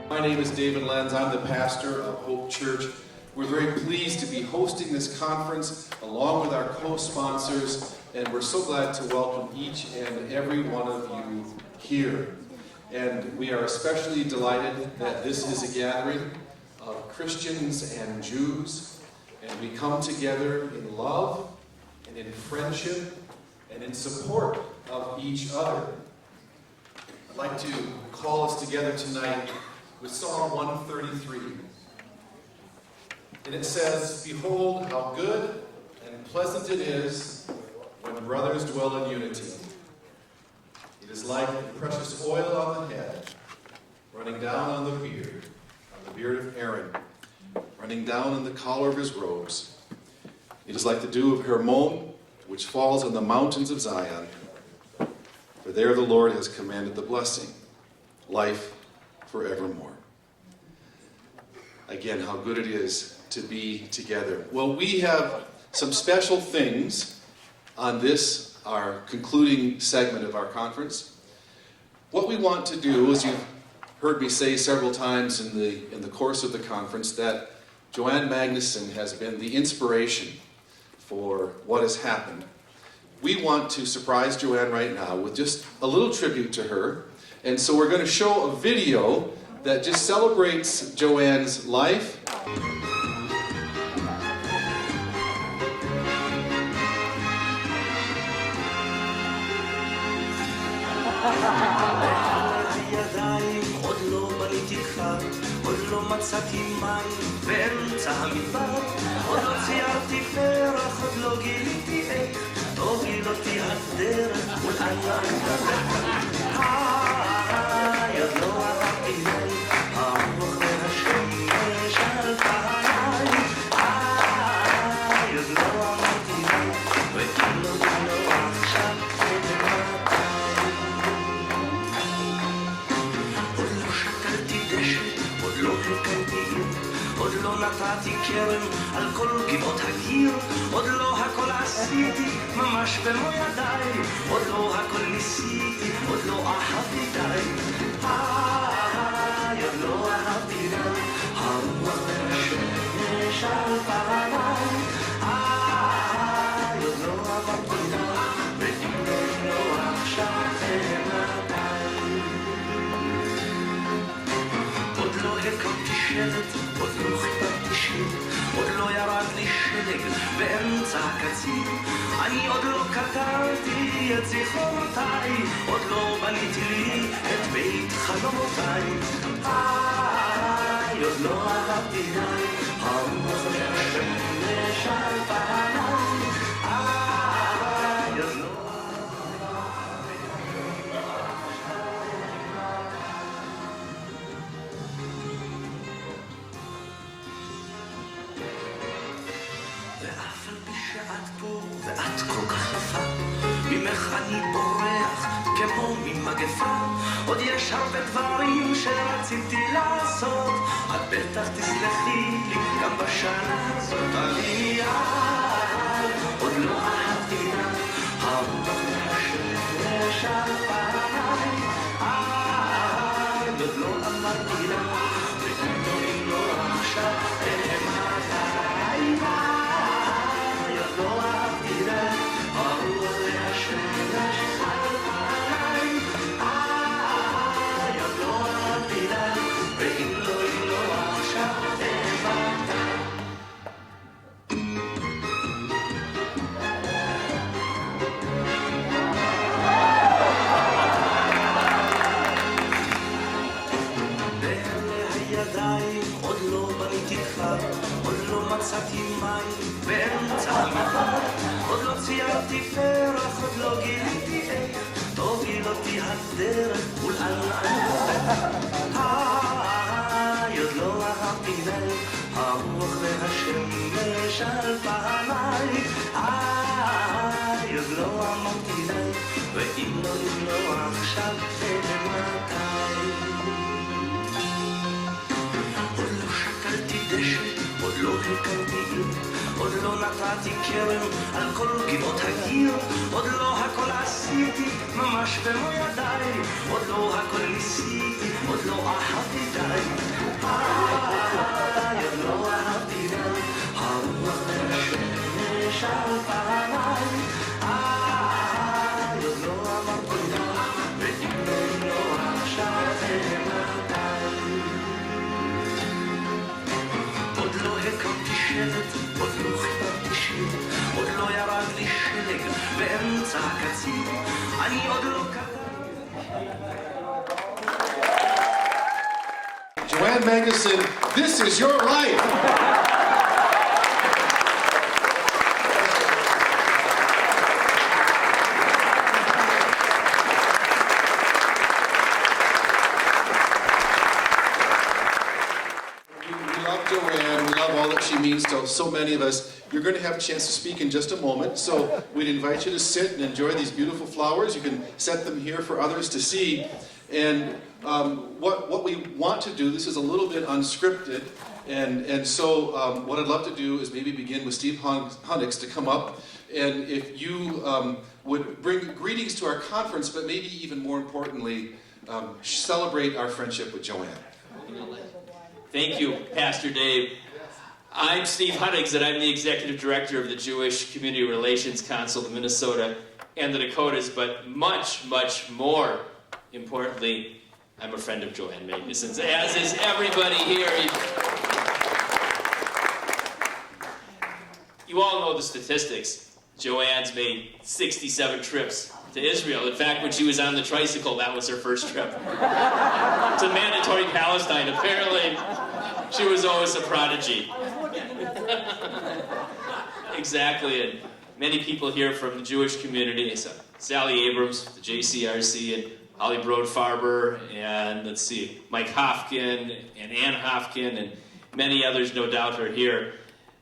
My name is David Lenz. I'm the pastor of Hope Church. We're very pleased to be hosting this conference along with our co-sponsors, and we're so glad to welcome each and every one of you here. And we are especially delighted that this is a gathering of Christians and Jews, and we come together in love and in friendship and in support of each other. I'd like to call us together tonight with Psalm 133. And it says, "Behold, how good and pleasant it is when brothers dwell in unity. It is like precious oil on the head, running down on the beard of Aaron, running down on the collar of his robes. It is like the dew of Hermon, which falls on the mountains of Zion. For there the Lord has commanded the blessing, life forevermore." Again, how good it is to be together. Well, we have some special things on this, our concluding segment of our conference. What we want to do, as you've heard me say several times in the course of the conference, that Joanne Magnuson has been the inspiration for what has happened. We want to surprise Joanne right now with just a little tribute to her. And so we're going to show a video that just celebrates Joanne's life. עוד לא בניתי כפר, עוד לא מצאתי מים באמצע המדבר, עוד לא ציירתי פרח, עוד לא גיליתי איך תוביל אותי הדרך מול ענן כבד. עוד לא אהבתי לי הרוח והשמש על פניי, עוד לא אמרתי לי וכאילו לא עכשיו עוד לא נתתי קרם על כל גבעות הגיר, עוד לא הכל עשיתי ממש במו ידיי, עוד לא הכל ניסיתי, עוד לא אהבתי די, עוד לא אהבתי די, הרוח והשמש על פניי, עוד לא אהבתי די, ואם לא עכשיו מתי. עוד לא הקמתי שלט, עוד לא חיפרתי שיר, עוד לא ירד לי שלג באמצע הקציר, אני עוד לא כתבתי את זיכרונותיי, עוד לא בניתי לי את בית חלומותיי, עוד לא אהבתי די, הרוח והשמש על פניי, עוד לא ואת כל כך יפה, ממך אני בורח כמו ממגפה, עוד יש הרבה דברים שרציתי לעשות, את בטח תסלחי לי גם בשנה הזאת, אני עוד לא אהבתי די, הרוח והשמש על פניי, עוד לא אמרתי לה, ואם לא עכשיו מתי. לא אהבתי די, הרוח והשמש על פניי, עוד לא אהבתי די, ואם לא עכשיו מתי. באלה הידיים עוד לא בניתי כפר, עוד לא מצאתי מים באמצע המדבר, עוד לא ציירתי פרח, עוד לא גיליתי איך תוביל אותי הדרך מול ענן כבד. עוד לא אהבתי די, הרוח והשמש על פניי, עוד לא אמרתי די, ואם לא עכשיו מתי. עוד לא שקלתי דשא, עוד לא הקמתי עיר, עוד לא נתתי קרם על כל גבעות הגיר, עוד לא הכל עשיתי ממש במו ידיי, עוד לא הכל ניסיתי, עוד לא אהבתי די, לשבת, עוד לא חיברתי שיר, עוד לא ירד לי שלג באמצע הקציר, אני עוד לא Joanne Magnuson, this is your life. We love Joanne. We love all that she means to so many of us. You're going to have a chance to speak in just a moment, so we'd invite you to sit and enjoy these beautiful flowers. You can set them here for others to see. And what we want to do, this is a little bit unscripted, and so what I'd love to do is maybe begin with Steve Hunnix to come up, and if you would bring greetings to our conference, but maybe even more importantly, celebrate our friendship with Joanne. Thank you, Pastor Dave. I'm Steve Hunnix, and I'm the Executive Director of the Jewish Community Relations Council of Minnesota and the Dakotas, but much, much more importantly, I'm a friend of Joanne Magnuson's, as is everybody here. You all know the statistics. Joanne's made 67 trips to Israel. In fact, when she was on the tricycle, that was her first trip to mandatory Palestine. Apparently, she was always a prodigy. Exactly, and many people here from the Jewish community, so Sally Abrams, the JCRC, and Holly Broad-Farber, and let's see, Mike Hofkin, and Ann Hofkin, and many others no doubt are here.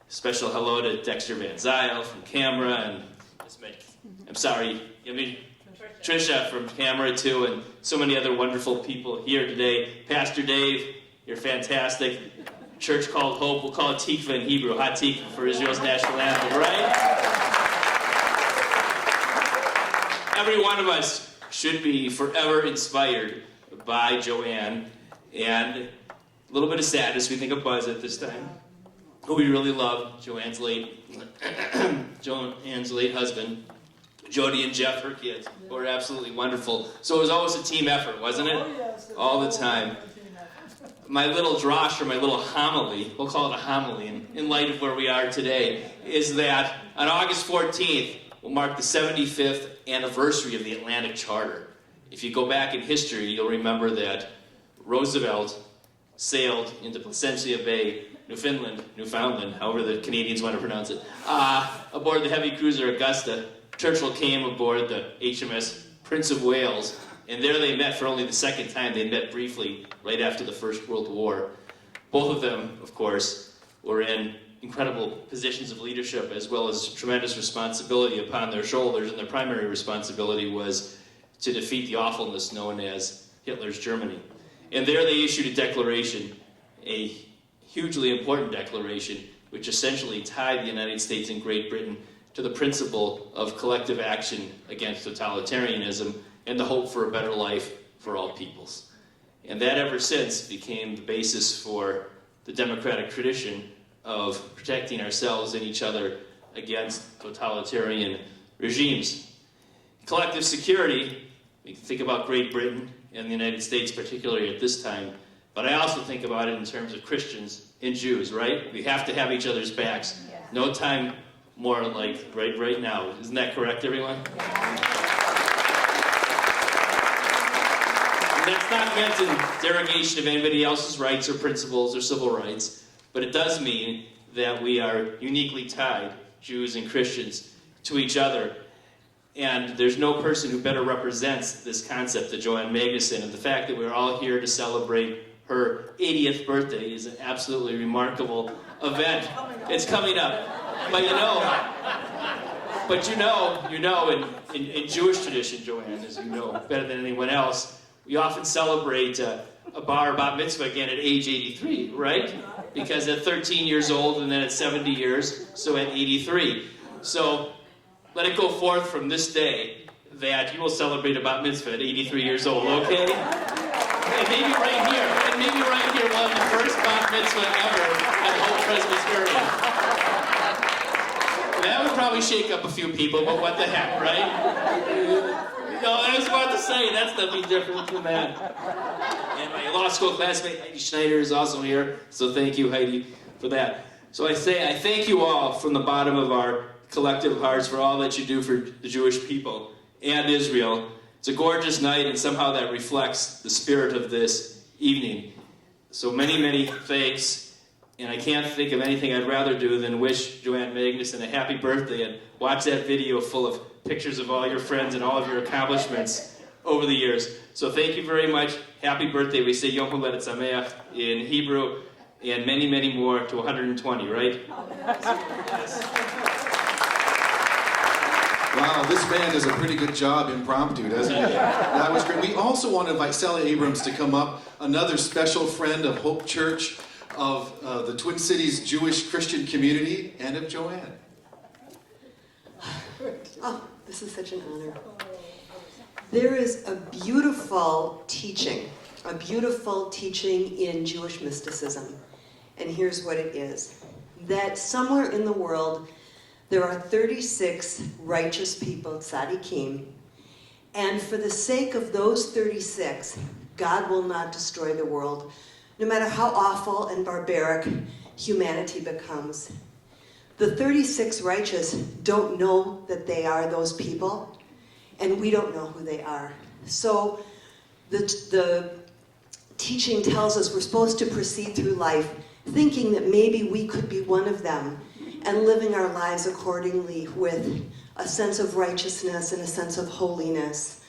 Special hello to Dexter Van Zyl from Camera, and Trisha from Camera too, and so many other wonderful people here today. Pastor Dave, you're fantastic. Church called Hope, we'll call it Tikva in Hebrew, Hot Tikva for Israel's national anthem, right? Every one of us should be forever inspired by Joanne, and a little bit of sadness. We think of Buzz at this time, who we really love, Joanne's late husband, Jody and Jeff, her kids, who are absolutely wonderful. So it was always a team effort, wasn't it? All the time. My little drosh, or my little homily, we'll call it a homily in light of where we are today, is that on August 14th, will mark the 75th anniversary of the Atlantic Charter. If you go back in history, you'll remember that Roosevelt sailed into Placentia Bay, Newfoundland, however the Canadians want to pronounce it, aboard the heavy cruiser Augusta. Churchill came aboard the HMS Prince of Wales, and there they met for only the second time. They met briefly right after the First World War. Both of them, of course, were in incredible positions of leadership as well as tremendous responsibility upon their shoulders, and their primary responsibility was to defeat the awfulness known as Hitler's Germany. And there they issued a declaration, a hugely important declaration, which essentially tied the United States and Great Britain to the principle of collective action against totalitarianism and the hope for a better life for all peoples. And that ever since became the basis for the democratic tradition of protecting ourselves and each other against totalitarian regimes. Collective security, we can think about Great Britain and the United States particularly at this time, but I also think about it in terms of Christians and Jews, right? We have to have each other's backs. No time more like right now. Isn't that correct, everyone? And that's not meant in derogation of anybody else's rights or principles or civil rights, but it does mean that we are uniquely tied, Jews and Christians, to each other. And there's no person who better represents this concept than Joanne Magnuson. And the fact that we're all here to celebrate her 80th birthday is an absolutely remarkable event. It's coming up. But in Jewish tradition, Joanne, as you know better than anyone else, we often celebrate a bat mitzvah again at age 83, right? Because at 13 years old and then at 70 years, so at 83. So let it go forth from this day that you will celebrate a bat mitzvah at 83 years old, okay? And maybe right here, we'll have the first bat mitzvah ever at Hope Presbyterian. That would probably shake up a few people, but what the heck, right? I was about to say, that's nothing different from that. And my law school classmate, Heidi Schneider, is also here, so thank you, Heidi, for that. So I thank you all from the bottom of our collective hearts for all that you do for the Jewish people and Israel. It's a gorgeous night, and somehow that reflects the spirit of this evening. So many, many thanks, and I can't think of anything I'd rather do than wish Joanne Magnuson a happy birthday and watch that video full of pictures of all your friends and all of your accomplishments over the years. So thank you very much. Happy birthday. We say Yom Holedet Sameach in Hebrew, and many, many more to 120, right? Wow, this man does a pretty good job impromptu, doesn't he? That was great. We also want to invite Sally Abrams to come up, another special friend of Hope Church, of the Twin Cities Jewish Christian community, and of Joanne. Oh, this is such an honor. There is a beautiful teaching in Jewish mysticism. And here's what it is. That somewhere in the world, there are 36 righteous people, tzaddikim, and for the sake of those 36, God will not destroy the world, no matter how awful and barbaric humanity becomes. The 36 righteous don't know that they are those people, and we don't know who they are. So the teaching tells us we're supposed to proceed through life thinking that maybe we could be one of them, and living our lives accordingly with a sense of righteousness and a sense of holiness.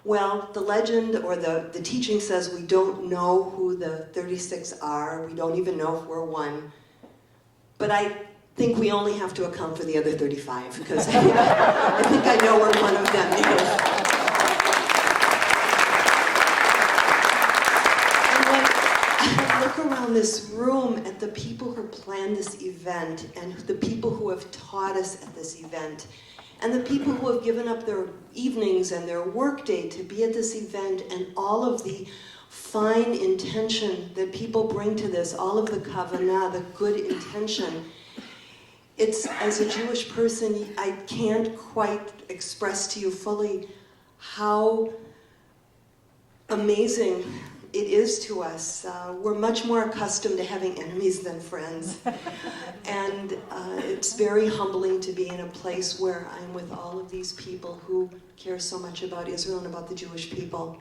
Well, the legend or the teaching says we don't know who the 36 are. We don't even know if we're one. But I think we only have to account for the other 35, because I think I know we're one of them. And when I look around this room at the people who planned this event, and the people who have taught us at this event, and the people who have given up their evenings and their workday to be at this event, and all of the fine intention that people bring to this, all of the kavanah, the good intention, it's, as a Jewish person, I can't quite express to you fully how amazing it is to us. We're much more accustomed to having enemies than friends. And it's very humbling to be in a place where I'm with all of these people who care so much about Israel and about the Jewish people.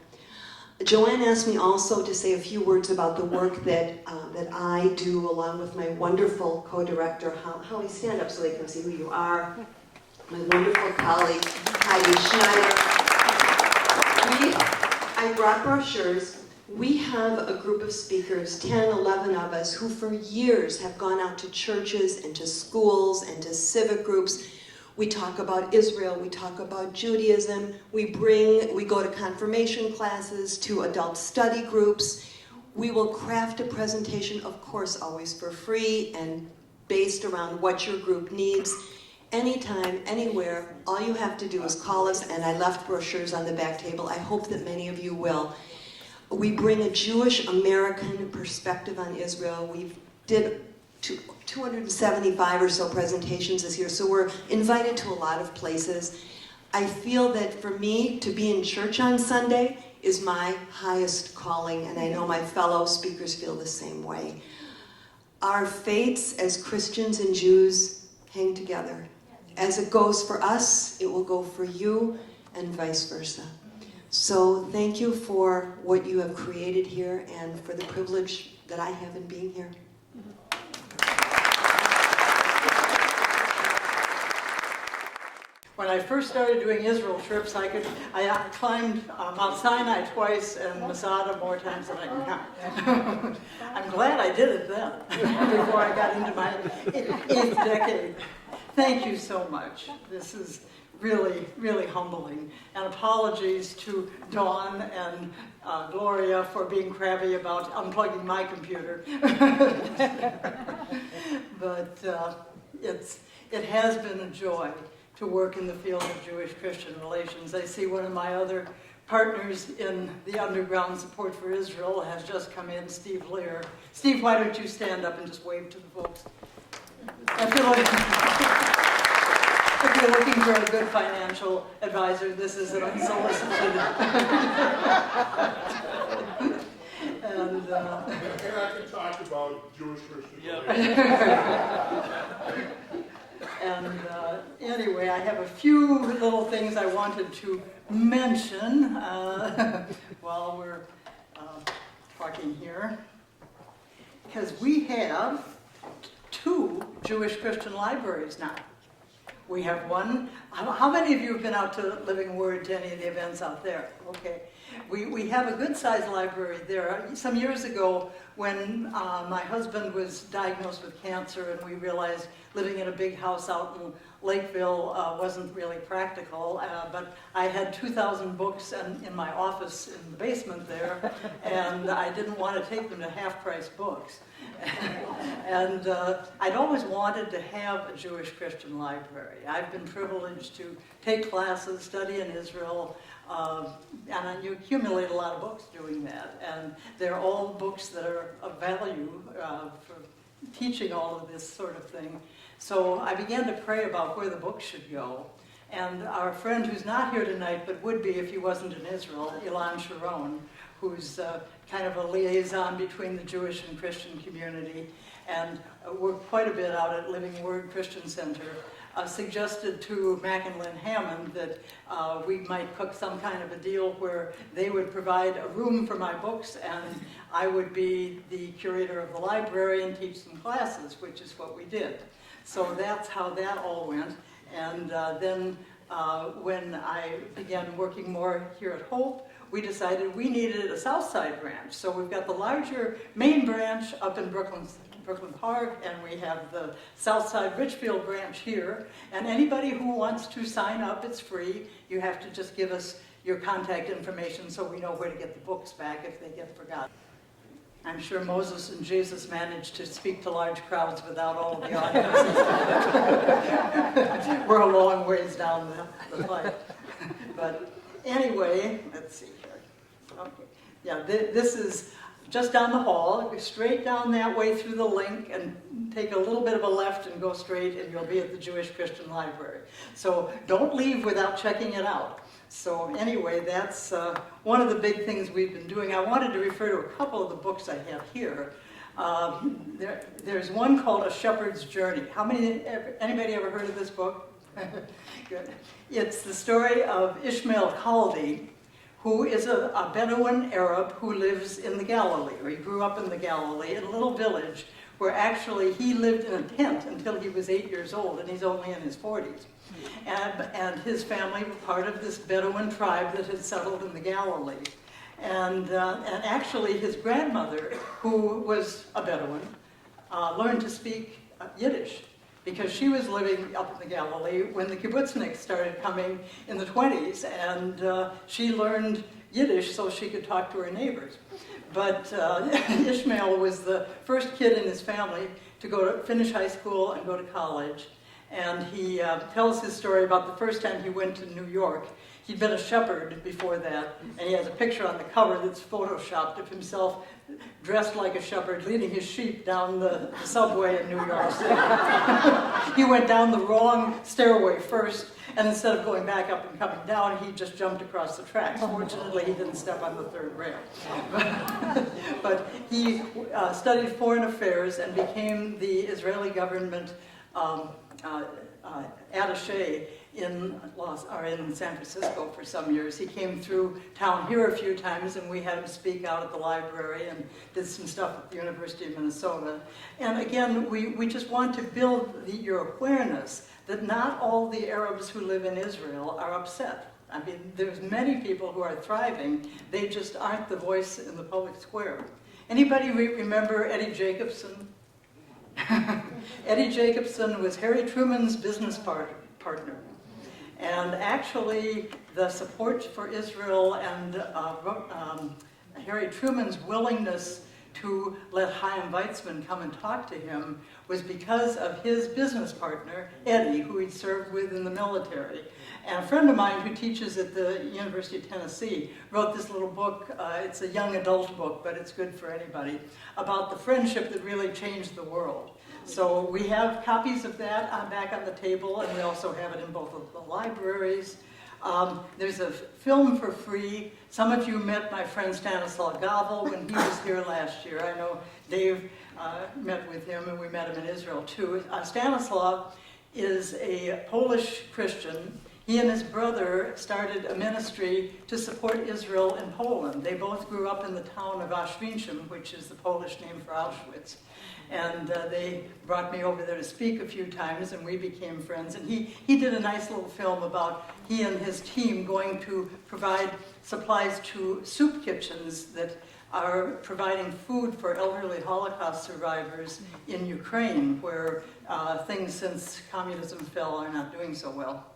Joanne asked me also to say a few words about the work that I do along with my wonderful co-director, Holly, stand up so they can see who you are, my wonderful colleague, Heidi Schneider. I brought brochures. We have a group of speakers, 10, 11 of us, who for years have gone out to churches and to schools and to civic groups. We talk about Israel, we talk about Judaism, we go to confirmation classes, to adult study groups. We will craft a presentation, of course, always for free and based around what your group needs. Anytime, anywhere, all you have to do is call us, and I left brochures on the back table. I hope that many of you will. We bring a Jewish American perspective on Israel. We did 275 or so presentations this year, so we're invited to a lot of places. I feel that for me, to be in church on Sunday is my highest calling, and I know my fellow speakers feel the same way. Our faiths as Christians and Jews hang together. As it goes for us, it will go for you, and vice versa. So thank you for what you have created here and for the privilege that I have in being here. When I first started doing Israel trips, I climbed Mount Sinai twice and Masada more times than I can count. I'm glad I did it then, before I got into my 8th decade. Thank you so much. This is really, really humbling. And apologies to Dawn and Gloria for being crabby about unplugging my computer. But it has been a joy to work in the field of Jewish-Christian relations. I see one of my other partners in the underground support for Israel has just come in, Steve Lear. Steve, why don't you stand up and just wave to the folks? If you're looking for a good financial advisor, this is an unsolicited. And And I can talk about Jewish Christians. And anyway, I have a few little things I wanted to mention while we're talking here. Because we have 2 Jewish Christian libraries now. We have one. How many of you have been out to Living Word to any of the events out there? Okay. We have a good-sized library there. Some years ago, when my husband was diagnosed with cancer and we realized living in a big house out in Lakeville wasn't really practical, but I had 2,000 books in my office in the basement there, and I didn't want to take them to half-price books. And I'd always wanted to have a Jewish Christian library. I've been privileged to take classes, study in Israel, and you accumulate a lot of books doing that. And they're all books that are of value for teaching all of this sort of thing. So I began to pray about where the books should go. And our friend who's not here tonight, but would be if he wasn't in Israel, Ilan Sharon, who's kind of a liaison between the Jewish and Christian community, and worked quite a bit out at Living Word Christian Center, suggested to Mac and Lynn Hammond that we might cook some kind of a deal where they would provide a room for my books and I would be the curator of the library and teach some classes, which is what we did. So that's how that all went. And then when I began working more here at Hope, we decided we needed a South Side branch. So we've got the larger main branch up in Brooklyn Park, and we have the South Side Richfield branch here. And anybody who wants to sign up, it's free. You have to just give us your contact information so we know where to get the books back if they get forgotten. I'm sure Moses and Jesus managed to speak to large crowds without all of the audiences. We're a long ways down the flight. But anyway, let's see here. Okay. Yeah, this is just down the hall. Go straight down that way through the link and take a little bit of a left and go straight and you'll be at the Jewish Christian Library. So don't leave without checking it out. So anyway, that's one of the big things we've been doing. I wanted to refer to a couple of the books I have here. There's one called A Shepherd's Journey. Anybody ever heard of this book? Good. It's the story of Ishmael Chaldi, who is a Bedouin Arab who lives in the Galilee, or he grew up in the Galilee, in a little village where actually he lived in a tent until he was 8 years old, and he's only in his 40s. And his family were part of this Bedouin tribe that had settled in the Galilee. And actually his grandmother, who was a Bedouin, learned to speak Yiddish because she was living up in the Galilee when the kibbutzniks started coming in the 20s, and she learned Yiddish so she could talk to her neighbors. But Ishmael was the first kid in his family to finish high school and go to college. And he tells his story about the first time he went to New York. He'd been a shepherd before that, and he has a picture on the cover that's photoshopped of himself dressed like a shepherd leading his sheep down the subway in New York City. He went down the wrong stairway first, and instead of going back up and coming down, he just jumped across the tracks. Fortunately, he didn't step on the third rail. But he studied foreign affairs and became the Israeli government attaché in San Francisco for some years. He came through town here a few times, and we had him speak out at the library and did some stuff at the University of Minnesota. And again, we just want to build your awareness that not all the Arabs who live in Israel are upset. I mean, there's many people who are thriving. They just aren't the voice in the public square. Anybody remember Eddie Jacobson? Eddie Jacobson was Harry Truman's business partner. And actually, the support for Israel and Harry Truman's willingness to let Chaim Weizmann come and talk to him was because of his business partner, Eddie, who he'd served with in the military. And a friend of mine who teaches at the University of Tennessee wrote this little book. It's a young adult book, but it's good for anybody, about the friendship that really changed the world. So we have copies of that back on the table, and we also have it in both of the libraries. There's a film for free. Some of you met my friend Stanislaw Gavel when he was here last year. I know Dave met with him, and we met him in Israel too. Stanislaw is a Polish Christian. He and his brother started a ministry to support Israel in Poland. They both grew up in the town of Oświęcim, which is the Polish name for Auschwitz. And they brought me over there to speak a few times, and we became friends. And he did a nice little film about he and his team going to provide supplies to soup kitchens that are providing food for elderly Holocaust survivors in Ukraine, where things since communism fell are not doing so well.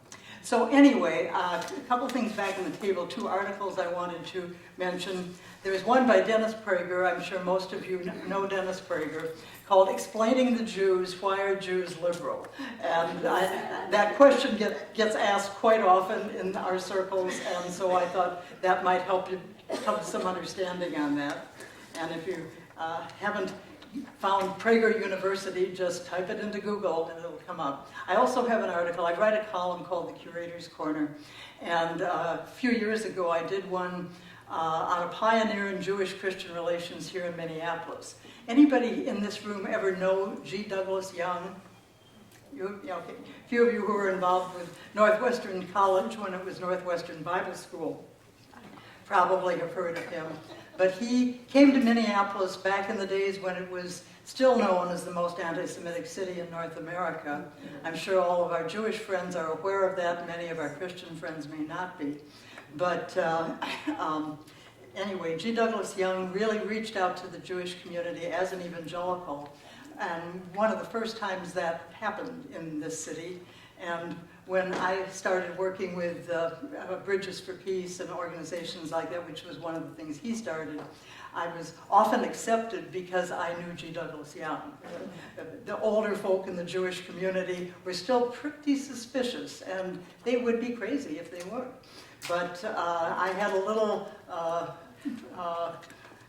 So anyway, a couple things back on the table, 2 articles I wanted to mention. There's one by Dennis Prager, I'm sure most of you know Dennis Prager, called Explaining the Jews, Why Are Jews Liberal? And that question gets asked quite often in our circles, and so I thought that might help you have some understanding on that. And if you haven't found Prager University, just type it into Google and it'll come up. I also have an article. I write a column called The Curator's Corner, and a few years ago I did one on a pioneer in Jewish-Christian relations here in Minneapolis. Anybody in this room ever know G. Douglas Young? Yeah, okay. A few of you who were involved with Northwestern College when it was Northwestern Bible School probably have heard of him. But he came to Minneapolis back in the days when it was still known as the most anti-Semitic city in North America. I'm sure all of our Jewish friends are aware of that. Many of our Christian friends may not be. But anyway, G. Douglas Young really reached out to the Jewish community as an evangelical. And one of the first times that happened in this city. And when I started working with Bridges for Peace and organizations like that, which was one of the things he started, I was often accepted because I knew G. Douglas Young. The older folk in the Jewish community were still pretty suspicious, and they would be crazy if they were. But I had a little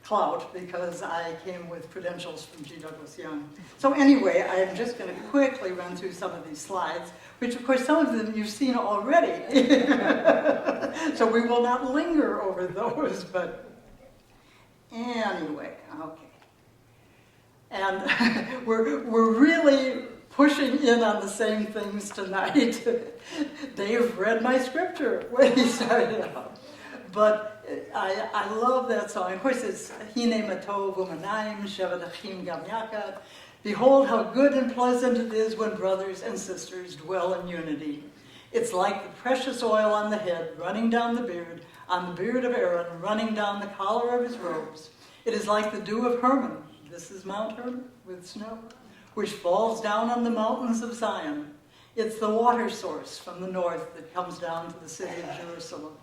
clout because I came with credentials from G. Douglas Young. So anyway, I'm just going to quickly run through some of these slides, which of course some of them you've seen already. So we will not linger over those, but anyway, okay. And we're really pushing in on the same things tonight. Dave read my scripture when he started out. But I love that song. Of course, it's Hine Matov U'Manayim Shevet Achim Gam Yachad. Behold how good and pleasant it is when brothers and sisters dwell in unity. It's like the precious oil on the head running down the beard, on the beard of Aaron running down the collar of his robes. It is like the dew of Hermon. This is Mount Hermon with snow, which falls down on the mountains of Zion. It's the water source from the north that comes down to the city of Jerusalem.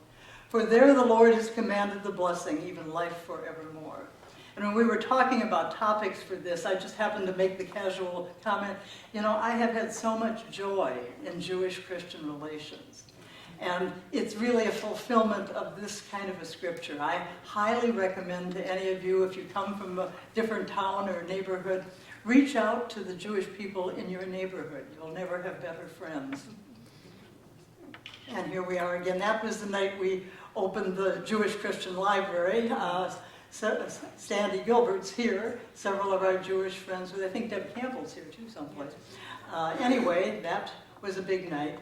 For there the Lord has commanded the blessing, even life forevermore. And when we were talking about topics for this, I just happened to make the casual comment, you know, I have had so much joy in Jewish-Christian relations. And it's really a fulfillment of this kind of a scripture. I highly recommend to any of you, if you come from a different town or neighborhood, reach out to the Jewish people in your neighborhood. You'll never have better friends. And here we are again. That was the night we opened the Jewish Christian Library. Sandy Gilbert's here. Several of our Jewish friends, I think Deb Campbell's here too someplace. Anyway, that was a big night.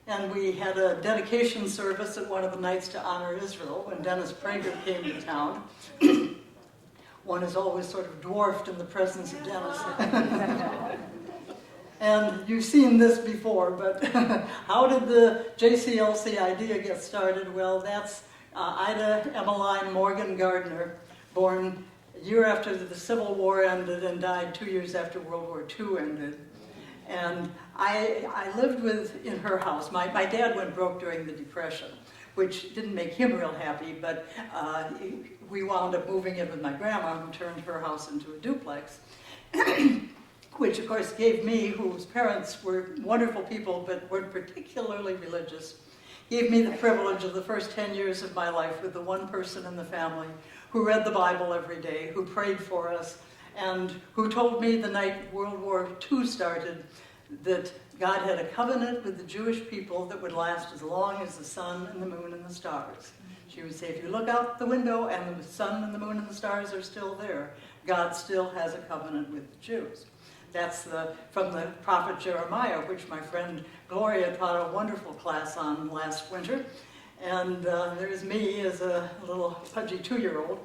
And we had a dedication service at one of the nights to honor Israel when Dennis Prager came to town. One is always sort of dwarfed in the presence of Dennis. And you've seen this before, but how did the JCLC idea get started? Well, that's Ida Emmeline Morgan Gardner, born a year after the Civil War ended and died 2 years after World War II ended. And I lived in her house. My dad went broke during the Depression, which didn't make him real happy, but we wound up moving in with my grandma, who turned her house into a duplex. Which of course gave me, whose parents were wonderful people but weren't particularly religious, gave me the privilege of the first 10 years of my life with the one person in the family who read the Bible every day, who prayed for us, and who told me the night World War II started that God had a covenant with the Jewish people that would last as long as the sun and the moon and the stars. She would say, if you look out the window and the sun and the moon and the stars are still there, God still has a covenant with the Jews. That's from the prophet Jeremiah, which my friend Gloria taught a wonderful class on last winter. And there's me as a little pudgy 2-year-old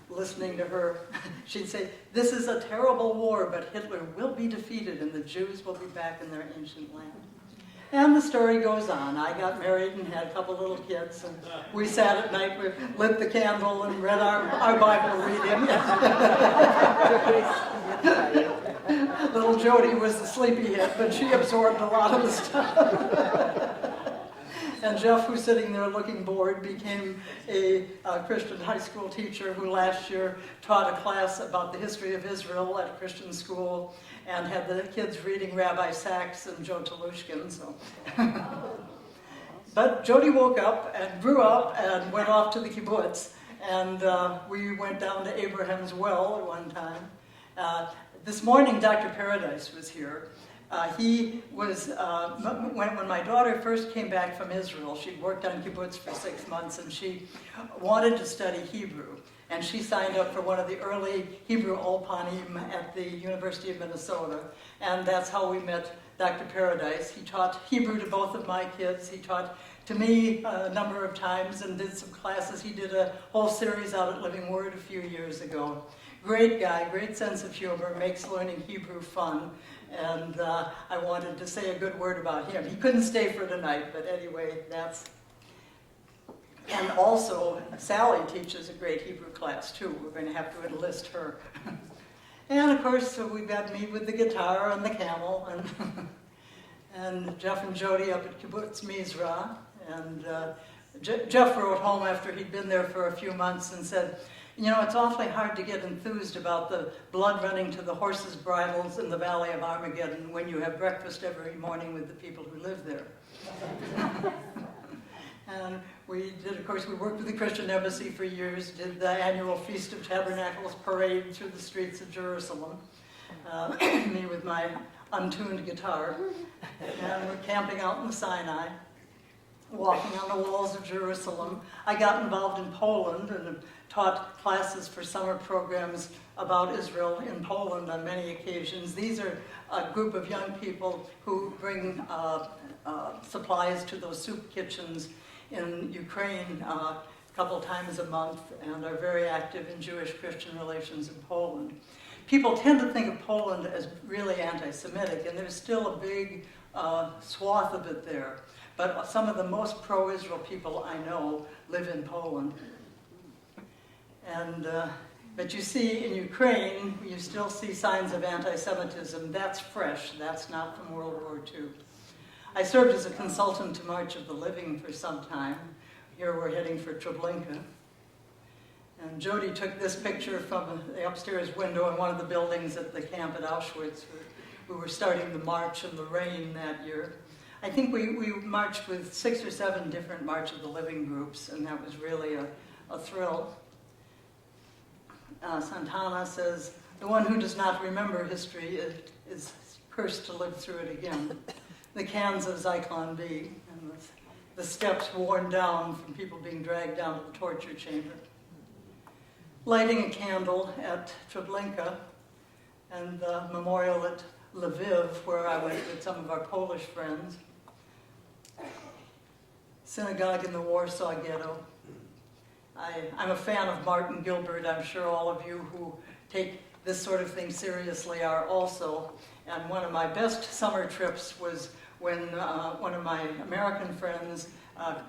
listening to her. She'd say, this is a terrible war, but Hitler will be defeated and the Jews will be back in their ancient land. And the story goes on. I got married and had a couple little kids, and we sat at night, we lit the candle and read our Bible reading. Little Jody was the sleepyhead, but she absorbed a lot of the stuff. And Jeff, who's sitting there looking bored, became a Christian high school teacher who last year taught a class about the history of Israel at a Christian school and had the kids reading Rabbi Sachs and Joe Telushkin. So. But Jody woke up and grew up and went off to the kibbutz. And we went down to Abraham's well at one time. This morning, Dr. Paradise was here. He was, when my daughter first came back from Israel, she'd worked on kibbutz for 6 months, and she wanted to study Hebrew. And she signed up for one of the early Hebrew Ulpanim at the University of Minnesota. And that's how we met Dr. Paradise. He taught Hebrew to both of my kids. He taught to me a number of times and did some classes. He did a whole series out at Living Word a few years ago. Great guy, great sense of humor, makes learning Hebrew fun. And I wanted to say a good word about him. He couldn't stay for tonight, but anyway, that's... And also, Sally teaches a great Hebrew class, too. We're going to have to enlist her. And, of course, so we've got me with the guitar and the camel, and Jeff and Jody up at Kibbutz Mizrah. And Jeff wrote home after he'd been there for a few months and said, you know, it's awfully hard to get enthused about the blood running to the horses' bridles in the Valley of Armageddon when you have breakfast every morning with the people who live there. And we did, of course, we worked with the Christian Embassy for years, did the annual Feast of Tabernacles parade through the streets of Jerusalem, me with my untuned guitar, and we're camping out in the Sinai, walking on the walls of Jerusalem. I got involved in Poland and taught classes for summer programs about Israel in Poland on many occasions. These are a group of young people who bring supplies to those soup kitchens in Ukraine a couple times a month and are very active in Jewish-Christian relations in Poland. People tend to think of Poland as really anti-Semitic, and there's still a big swath of it there. But some of the most pro-Israel people I know live in Poland. And, but you see, in Ukraine, you still see signs of anti-Semitism. That's fresh. That's not from World War II. I served as a consultant to March of the Living for some time. Here we're heading for Treblinka. And Jody took this picture from the upstairs window in one of the buildings at the camp at Auschwitz. We were starting the march in the rain that year. I think we marched with 6 or 7 different March of the Living groups, and that was really a thrill. Santana says, the one who does not remember history is cursed to live through it again. The cans of Zyklon B, and the steps worn down from people being dragged down to the torture chamber. Lighting a candle at Treblinka, and the memorial at Lviv, where I went with some of our Polish friends. Synagogue in the Warsaw Ghetto. I'm a fan of Martin Gilbert. I'm sure all of you who take this sort of thing seriously are also. And one of my best summer trips was when one of my American friends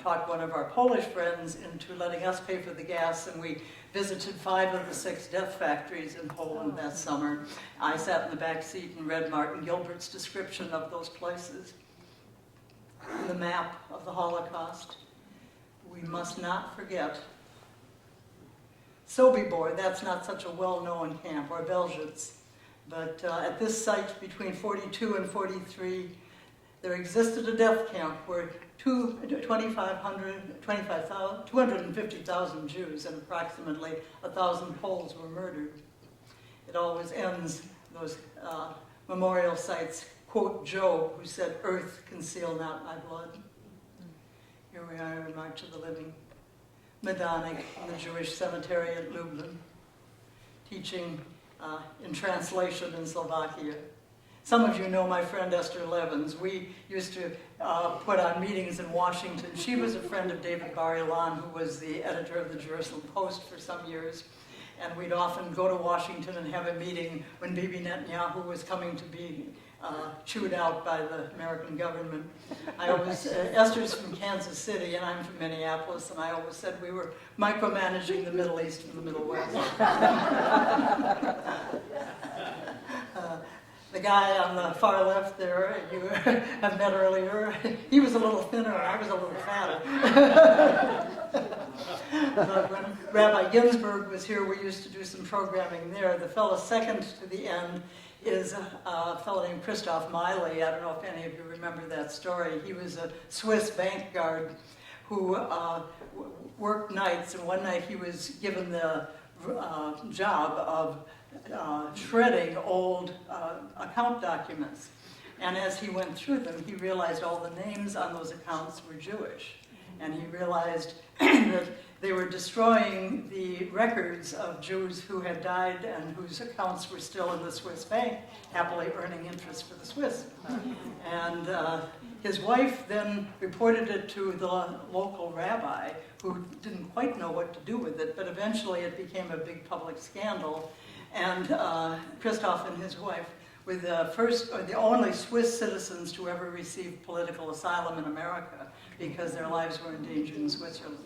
talked one of our Polish friends into letting us pay for the gas, and we visited 5 of the 6 death factories in Poland that summer. I sat in the back seat and read Martin Gilbert's description of those places. The map of the Holocaust. We must not forget. Sobibor, that's not such a well-known camp, or Belzhitz. But at this site between 42 and 43, there existed a death camp where 250,000 Jews and approximately 1,000 Poles were murdered. It always ends, those memorial sites, quote Job, who said, "Earth, conceal not my blood." Here we are in March of the Living, Medonic, in the Jewish cemetery at Lublin, teaching in translation in Slovakia. Some of you know my friend Esther Levins. We used to put on meetings in Washington. She was a friend of David Bar-Ilan, who was the editor of the Jerusalem Post for some years. And we'd often go to Washington and have a meeting when Bibi Netanyahu was coming to be chewed out by the American government. Esther's from Kansas City and I'm from Minneapolis, and I always said we were micromanaging the Middle East and the Middle West. The guy on the far left there, you have met earlier, he was a little thinner and I was a little fatter. But when Rabbi Ginsburg was here, we used to do some programming there. The fellow second to the end is a fellow named Christoph Miley. I don't know if any of you remember that story. He was a Swiss bank guard who worked nights, and one night he was given the job of shredding old account documents. And as he went through them, he realized all the names on those accounts were Jewish. And he realized that they were destroying the records of Jews who had died and whose accounts were still in the Swiss bank, happily earning interest for the Swiss. And his wife then reported it to the local rabbi, who didn't quite know what to do with it, but eventually it became a big public scandal. And Christoph and his wife were the first or the only Swiss citizens to ever receive political asylum in America because their lives were in danger in Switzerland.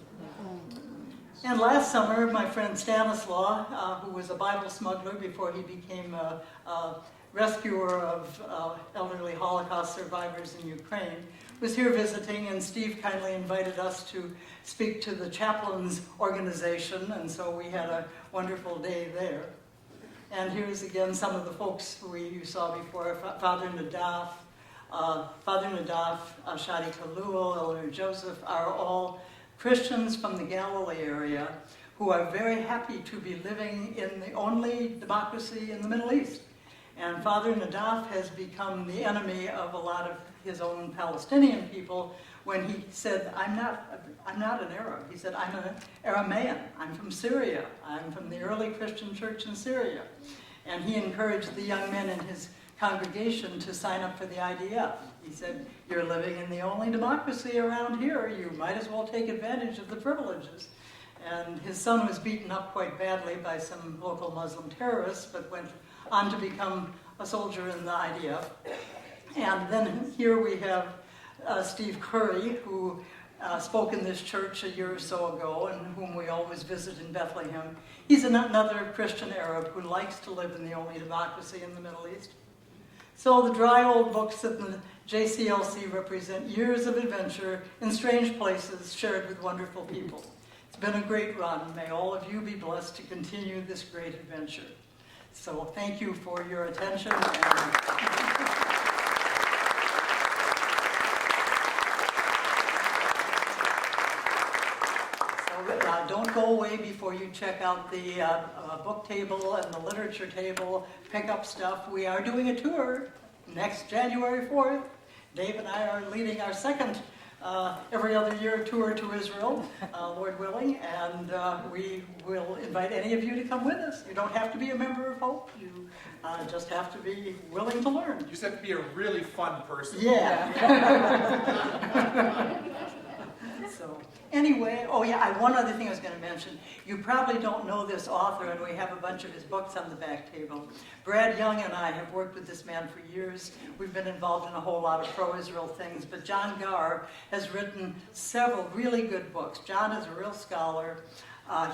And last summer, my friend Stanislaw, who was a Bible smuggler before he became a rescuer of elderly Holocaust survivors in Ukraine, was here visiting, and Steve kindly invited us to speak to the chaplains organization, and so we had a wonderful day there. And here's again some of the folks who you saw before: Father Nadav, Shadi Kalul, Eleanor Joseph, are all Christians from the Galilee area who are very happy to be living in the only democracy in the Middle East. And Father Nadav has become the enemy of a lot of his own Palestinian people when he said, I'm not an Arab. He said, I'm an Aramaean. I'm from Syria. I'm from the early Christian church in Syria. And he encouraged the young men in his congregation to sign up for the IDF. He said, you're living in the only democracy around here. You might as well take advantage of the privileges. And his son was beaten up quite badly by some local Muslim terrorists, but went on to become a soldier in the IDF. And then here we have Steve Curry, who spoke in this church a year or so ago, and whom we always visit in Bethlehem. He's another Christian Arab who likes to live in the only democracy in the Middle East. So the dry old books in the JCLC represent years of adventure in strange places shared with wonderful people. It's been a great run. May all of you be blessed to continue this great adventure. So thank you for your attention. Don't go away before you check out the book table and the literature table, pick up stuff. We are doing a tour next January 4th. Dave and I are leading our second every other year tour to Israel, Lord willing, and we will invite any of you to come with us. You don't have to be a member of Hope. You just have to be willing to learn. You just have to be a really fun person. Yeah. So anyway, oh yeah, one other thing I was going to mention. You probably don't know this author, and we have a bunch of his books on the back table. Brad Young and I have worked with this man for years. We've been involved in a whole lot of pro-Israel things, but John Garr has written several really good books. John is a real scholar.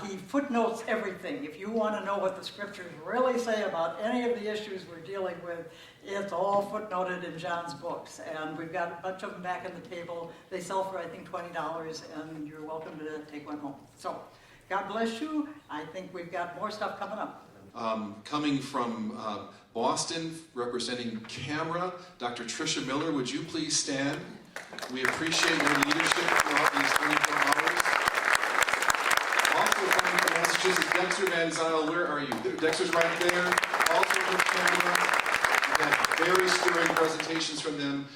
He footnotes everything. If you want to know what the scriptures really say about any of the issues we're dealing with, it's all footnoted in John's books. And we've got a bunch of them back on the table. They sell for, I think, $20, and you're welcome to take one home. So, God bless you. I think we've got more stuff coming up. Coming from Boston, representing Camera, Dr. Tricia Miller, would you please stand? We appreciate your leadership throughout these 24 hours. Also coming from Massachusetts, Dexter Van Zyl, where are you? Dexter's right there. Also from Camera. We've had very stirring presentations from them.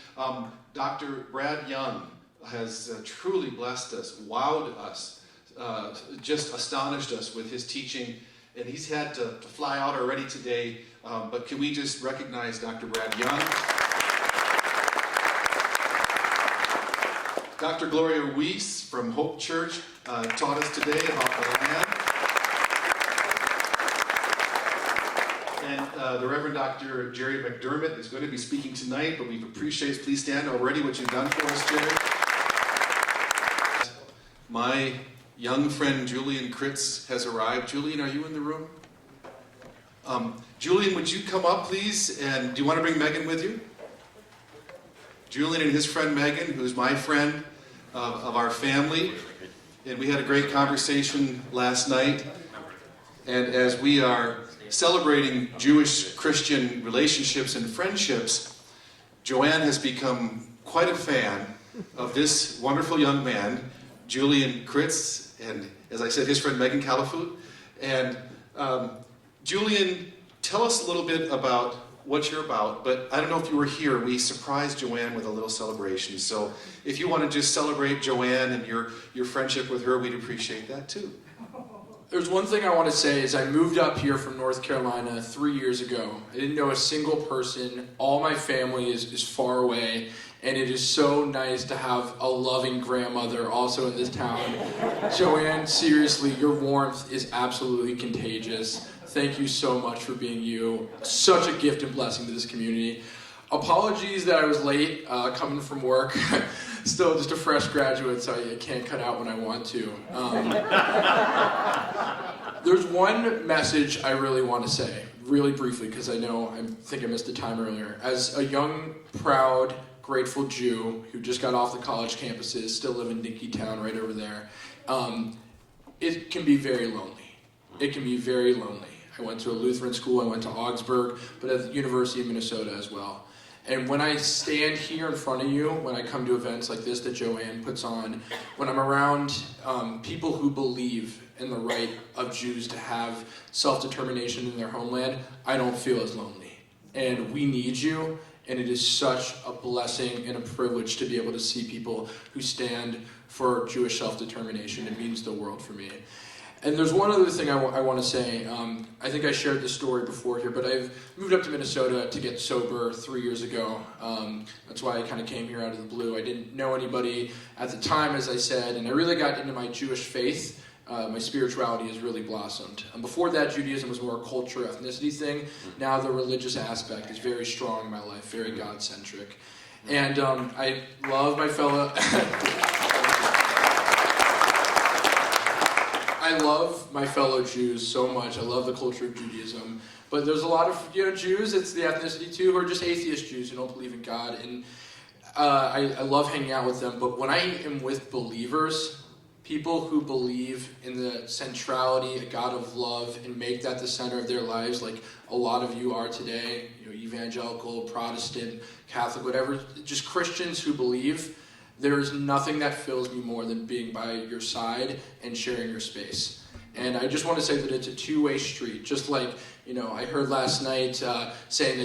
Dr. Brad Young has truly blessed us, wowed us, just astonished us with his teaching. And he's had to fly out already today. But can we just recognize Dr. Brad Young? Dr. Gloria Weiss from Hope Church taught us today about the land. And the Reverend Dr. Jerry McDermott is going to be speaking tonight, but we appreciate, please stand already what you've done for us, Jerry. My young friend Julian Kritz has arrived. Julian, are you in the room? Julian, would you come up, please? And do you want to bring Megan with you? Julian and his friend Megan, who's my friend of our family. And we had a great conversation last night. And as we are celebrating Jewish-Christian relationships and friendships, Joanne has become quite a fan of this wonderful young man, Julian Kritz, and as I said, his friend Megan Calafut. And Julian, tell us a little bit about what you're about, but I don't know if you were here. We surprised Joanne with a little celebration. So if you want to just celebrate Joanne and your friendship with her, we'd appreciate that too. There's one thing I want to say is I moved up here from North Carolina 3 years ago. I didn't know a single person. All my family is far away, and it is so nice to have a loving grandmother also in this town. Joanne, seriously, your warmth is absolutely contagious. Thank you so much for being you. Such a gift and blessing to this community. Apologies that I was late coming from work. Still just a fresh graduate, so I can't cut out when I want to. There's one message I really want to say, really briefly, because I think I missed the time earlier. As a young, proud, grateful Jew who just got off the college campuses, still live in Dinkytown right over there, it can be very lonely. It can be very lonely. I went to a Lutheran school, I went to Augsburg, but at the University of Minnesota as well. And when I stand here in front of you, when I come to events like this that Joanne puts on, when I'm around people who believe in the right of Jews to have self-determination in their homeland, I don't feel as lonely. And we need you, and it is such a blessing and a privilege to be able to see people who stand for Jewish self-determination. It means the world for me. And there's one other thing I want to say. I think I shared this story before here, but I've moved up to Minnesota to get sober 3 years ago. That's why I kind of came here out of the blue. I didn't know anybody at the time, as I said, and I really got into my Jewish faith. My spirituality has really blossomed. Before that, Judaism was more a culture, ethnicity thing. Now the religious aspect is very strong in my life, very God-centric. And I love my fellow... I love my fellow Jews so much. I love the culture of Judaism. But there's a lot of Jews, it's the ethnicity too, who are just atheist Jews who don't believe in God. And I love hanging out with them. But when I am with believers, people who believe in the centrality, a God of love, and make that the center of their lives, like a lot of you are today, evangelical, Protestant, Catholic, whatever, just Christians who believe, there is nothing that fills me more than being by your side and sharing your space. And I just want to say that it's a two-way street. Just like, I heard last night saying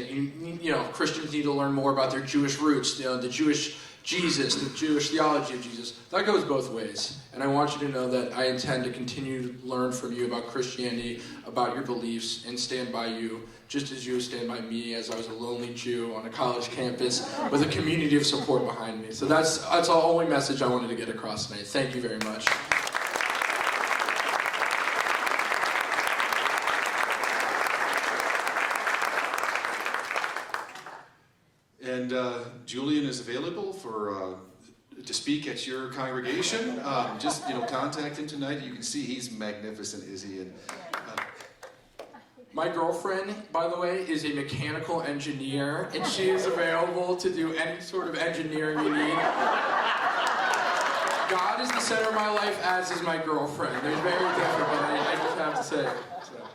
that, Christians need to learn more about their Jewish roots, the Jewish Jesus, the Jewish theology of Jesus. That goes both ways. And I want you to know that I intend to continue to learn from you about Christianity, about your beliefs, and stand by you, just as you stand by me as I was a lonely Jew on a college campus with a community of support behind me. So that's the only message I wanted to get across tonight. Thank you very much. And Julian is available to speak at your congregation. Just contact him tonight. You can see he's magnificent, is he? And, my girlfriend, by the way, is a mechanical engineer, and she is available to do any sort of engineering you need. God is the center of my life, as is my girlfriend. They're very different, but I just have to say it. So.